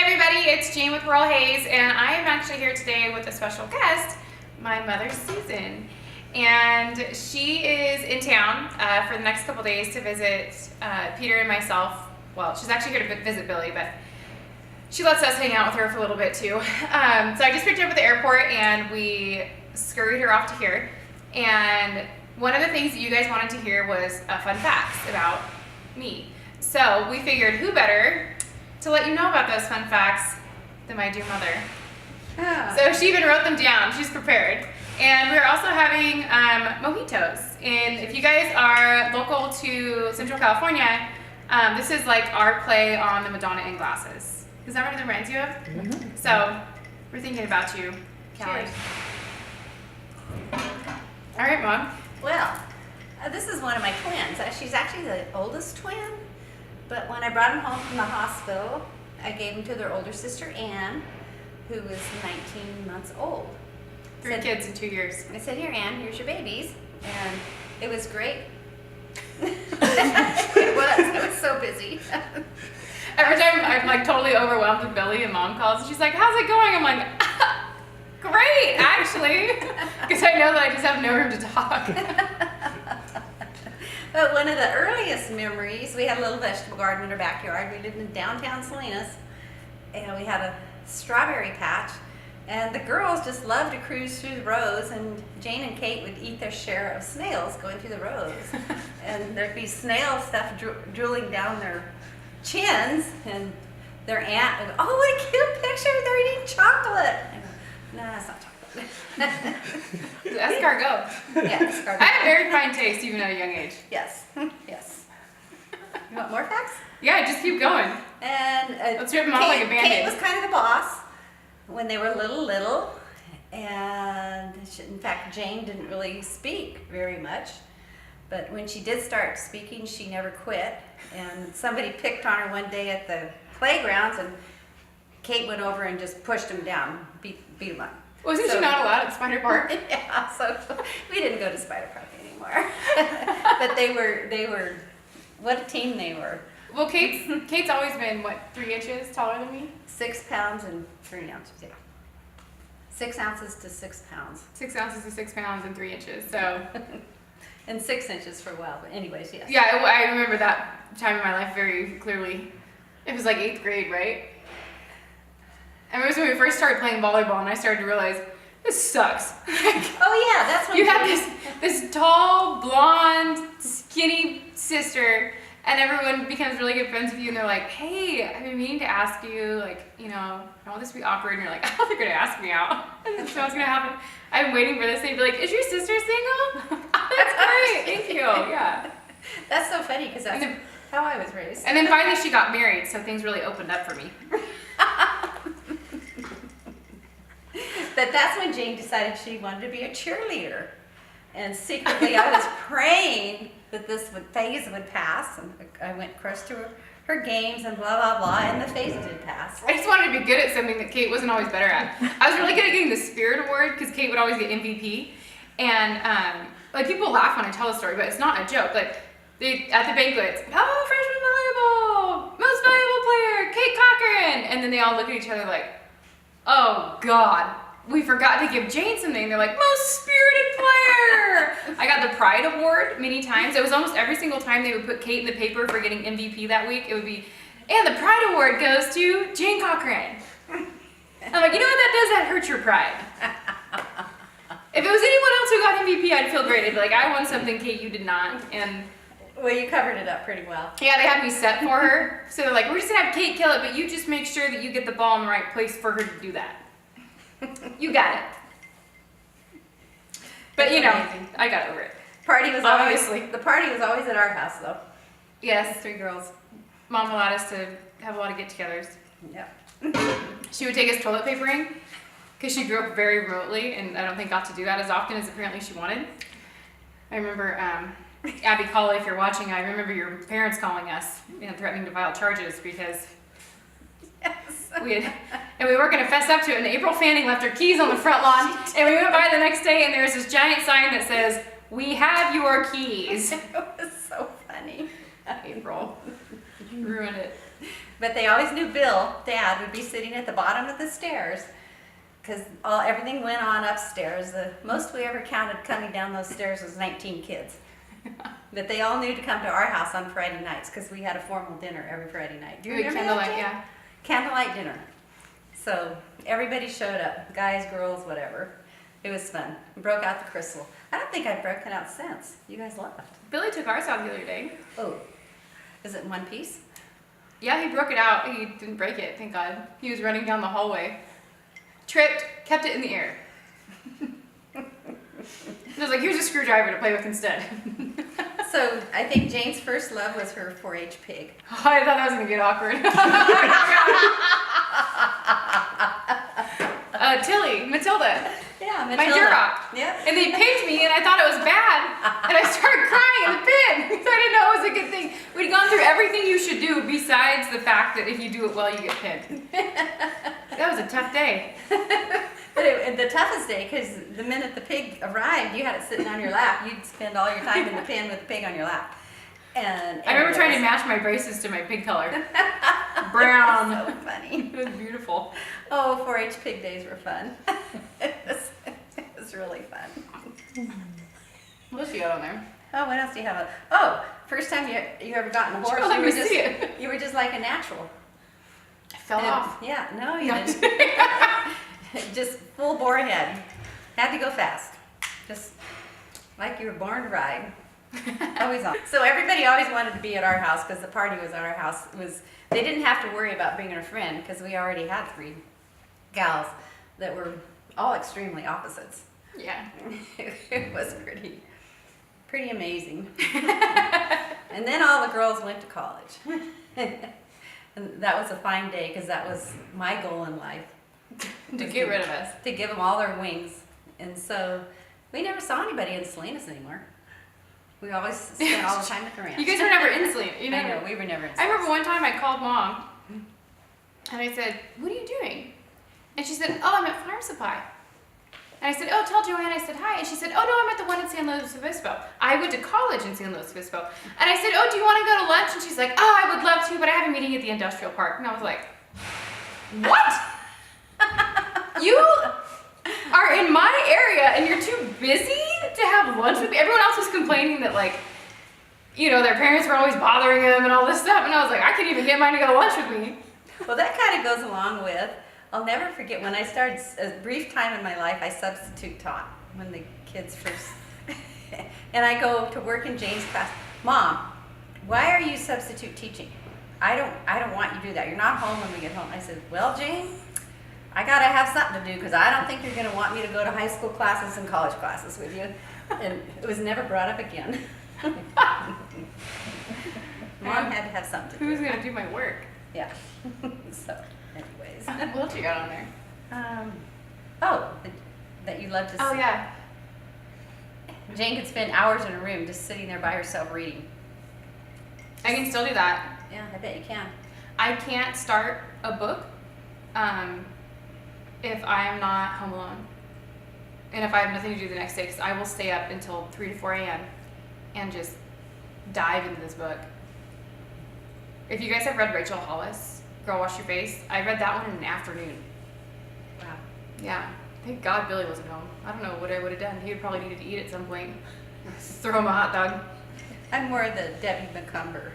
everybody, it's Jane with Royal Hayes, and I am actually here today with a special guest, my mother Susan. And she is in town for the next couple days to visit Peter and myself. Well, she's actually here to visit Billy, but she lets us hang out with her for a little bit too. So I just picked her up at the airport and we scurried her off to here. And one of the things that you guys wanted to hear was fun facts about me. So we figured who better to let you know about those fun facts than my dear mother. Oh. So she even wrote them down. She's prepared. And we're also having mojitos. And if you guys are local to Central California, this is like our play on the Madonna in glasses. Is that what it reminds you of? Mm-hmm. So we're thinking about you, Callie. Cheers. All right, Mom. Well, this is one of my twins. She's actually the oldest twin, but when I brought them home from the hospital, I gave them to their older sister, Anne, who was 19 months old. Three kids in 2 years. I said, here, Anne, here's your babies. And it was great. It was so busy. Every time I'm like totally overwhelmed with Billy and Mom calls, and she's like, how's it going? I'm like, great, actually. Because I know that I just have no room to talk. But one of the earliest memories, we had a little vegetable garden in our backyard. We lived in downtown Selena's, and we had a strawberry patch. And the girls just loved to cruise through the rows, and Jane and Kate would eat their share of snails going through the rows. And there'd be snail stuff drooling down their chins, and their aunt would go, oh, what a cute picture, they're eating chocolate. I go, no, that's not chocolate. Escargot. Yeah, escargot. I have very fine taste even at a young age. Yes, yes. You want more facts? Yeah, just keep going. And Let's rip them off like a Band-Aid. Kate was kind of the boss when they were little, and in fact, Jane didn't really speak very much. But when she did start speaking, she never quit. And somebody picked on her one day at the playgrounds, and Kate went over and just pushed him down, beat him up. Wasn't she not allowed at Spider Park? Yeah, so we didn't go to Spider Park anymore. But they were, what a team they were. Well, Kate's always been, what, 3 inches taller than me? 6 pounds and 3 ounces, yeah. 6 ounces to 6 pounds. 6 ounces to 6 pounds and 3 inches, so. And 6 inches for a while, but anyways, yes. Yeah, I remember that time in my life very clearly. It was like 8th grade, right? I remember when we first started playing volleyball and I started to realize, this sucks. Oh yeah, that's when you have this tall, blonde, skinny sister, and everyone becomes really good friends with you, and they're like, hey, I've been meaning to ask you, like, you know, I want this to be awkward, and you're like, oh, they're gonna ask me out. That's what's gonna happen. I'm waiting for this, and they'd be like, is your sister single? Oh, that's great, thank you, yeah. That's so funny, because that's how I was raised. And then finally she got married, so things really opened up for me. But that's when Jane decided she wanted to be a cheerleader. And secretly I was praying that this phase would pass. And I went across to her games and blah, blah, blah, and the phase did pass. I just wanted to be good at something that Kate wasn't always better at. I was really good at getting the Spirit Award because Kate would always get MVP. And like people laugh when I tell the story, but it's not a joke. Like at the banquets, oh, freshman volleyball, most valuable player, Kate Cochran. And then they all look at each other like, oh God, we forgot to give Jane something. They're like, most spirited player. I got the Pride Award many times. It was almost every single time they would put Kate in the paper for getting MVP that week. It would be, and the Pride Award goes to Jane Cochran. I'm like, you know what that does? That hurts your pride. If it was anyone else who got MVP, I'd feel great. I'd be like, I won something, Kate, you did not. And well, you covered it up pretty well. yeah, they had me set for her. So they're like, we're just gonna have Kate kill it, but you just make sure that you get the ball in the right place for her to do that. You got it. But you know, amazing. I got over it. The party was always at our house though. Yes. The 3 girls. Mom allowed us to have a lot of get-togethers. Yep. She would take us toilet papering because she grew up very remotely and I don't think got to do that as often as apparently she wanted. I remember Abby Colley, if you're watching, I remember your parents calling us and threatening to file charges because Yes. we weren't going to fess up to it, and April Fanning left her keys on the front lawn, and we went by the next day, and there was this giant sign that says, we have your keys. It was so funny. April. Ruined it. But they always knew Bill, Dad, would be sitting at the bottom of the stairs because everything went on upstairs. The most we ever counted coming down those stairs was 19 kids. But they all knew to come to our house on Friday nights because we had a formal dinner every Friday night. Do you remember that, Candlelight, Jane? yeah. Candlelight dinner. So everybody showed up, guys, girls, whatever. It was fun. We broke out the crystal. I don't think I've broken out since. You guys left. Billy took ours out the other day. Oh, is it in one piece? Yeah, he broke it out. He didn't break it, thank God. He was running down the hallway. Tripped, kept it in the air. I was like, here's a screwdriver to play with instead. So I think Jane's first love was her 4-H pig. Oh, I thought that was going to get awkward. Tilly, Matilda. Yeah, Matilda. My Duroc. Yep. And they pinned me, and I thought it was bad. And I started crying in the pin because I didn't know it was a good thing. We'd gone through everything you should do besides the fact that if you do it well, you get pinned. That was a tough day. But the toughest day, because the minute the pig arrived, you had it sitting on your lap. You'd spend all your time in the pen with the pig on your lap. And I remember trying to match my braces to my pig color. Brown. So funny. It was beautiful. Oh, 4-H pig days were fun. it was really fun. What else you got on there? Oh, what else do you have? Oh, first time you ever gotten a horse, Let me see it. you were just like a natural. I fell off. Yeah, no, you didn't. Just full bore ahead. Had to go fast. Just like you were born to ride. Always on. So everybody always wanted to be at our house because the party was at our house. They didn't have to worry about bringing a friend because we already had 3 gals that were all extremely opposites. Yeah. It was pretty amazing. And then all the girls went to college. And that was a fine day because that was my goal in life. To get rid of us. To give them all their wings. And so we never saw anybody in Selena's anymore. We always spent all the time at the ranch. You guys were never in Selena. You I never. know, we were never in I remember Selena's. one time I called Mom and I said, "What are you doing?" And she said, "Oh, I'm at Farm Supply." And I said, "Oh, tell Joanne I said hi." And she said, "Oh, no, I'm at the one in San Luis Obispo. I went to college in San Luis Obispo." And I said, "Oh, do you want to go to lunch?" And she's like, "Oh, I would love to, but I have a meeting at the industrial park." And I was like, "What? You are in my area and you're too busy to have lunch with me?" Everyone else was complaining that, like, you know, their parents were always bothering them and all this stuff. And I was like, I couldn't even get mine to go to lunch with me. Well, that kind of goes along with, I'll never forget when I started, a brief time in my life, I substitute taught when the kids first, and I go to work in Jane's class. "Mom, why are you substitute teaching? I don't want you to do that. You're not home when we get home." I said, "Well, Jane, I gotta have something to do because I don't think you're gonna want me to go to high school classes and college classes with you." And it was never brought up again. Mom had to have something to do. Who's gonna do my work? Yeah. So, anyways. What else you got on there? That you love to see. Oh yeah. Jane could spend hours in a room just sitting there by herself reading. I can still do that. Yeah, I bet you can. I can't start a book if I am not home alone. And if I have nothing to do the next day, because I will stay up until 3 to 4 a.m. and just dive into this book. If you guys have read Rachel Hollis, Girl Wash Your Face, I read that one in an afternoon. Wow. Yeah. Thank God Billy wasn't home. I don't know what I would have done. He would probably needed to eat at some point. Throw him a hot dog. I'm more the Debbie McCumber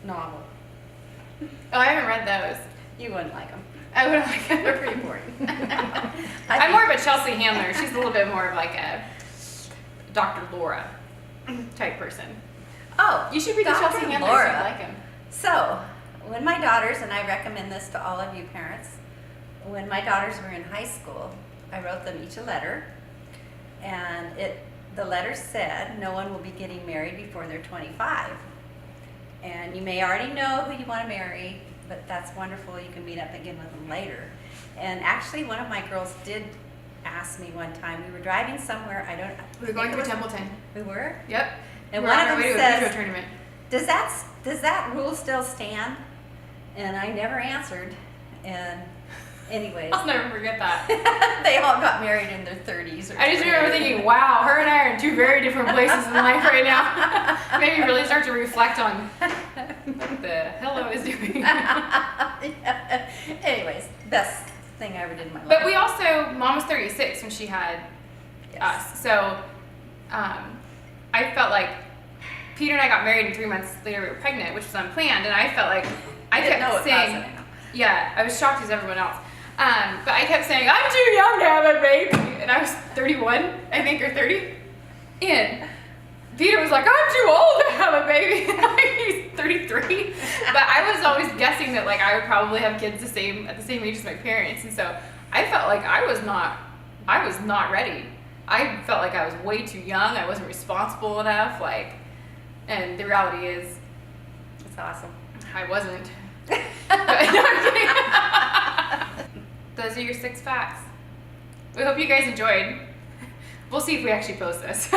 novel. Oh, I haven't read those. You wouldn't like them. I would like them. They're pretty boring. I'm more of a Chelsea Handler. She's a little bit more of like a Dr. Laura type person. Oh, You should read the Dr. Chelsea Handlers. Laura. You'd like them. So, when my daughters, and I recommend this to all of you parents, when my daughters were in high school, I wrote them each a letter, and the letter said, "No one will be getting married before they're 25. And you may already know who you want to marry, but that's wonderful. You can meet up again with them later." And actually, one of my girls did ask me one time. We were driving somewhere. We were going through Templeton. We were? Yep. And We're one on of our them way to a says, judo tournament. Does that rule still stand? And I never answered. And anyways, I'll never forget that. they all got married in their 30s. Or I just 20s. remember thinking, wow, her and I are in two very different places in life right now. Maybe really start to reflect on What the hell I was doing? Yeah. Anyways, best thing I ever did in my life. But we also, Mom was 36 when she had Yes. us. So I felt like Peter and I got married, and 3 months later we were pregnant, which was unplanned. And I felt like I didn't know kept it saying, was, I know. yeah, I was shocked as everyone else. But I kept saying, I'm too young to have a baby. And I was 31, I think, or 30. And Peter was like, I'm too old to have a baby. He's 33. But I was always guessing that like I would probably have kids at the same age as my parents. And so I felt like I was not ready. I felt like I was way too young. I wasn't responsible enough. And the reality is, It's awesome. I wasn't. But, no, I'm kidding. Those are your 6 facts. We hope you guys enjoyed. We'll see if we actually post this.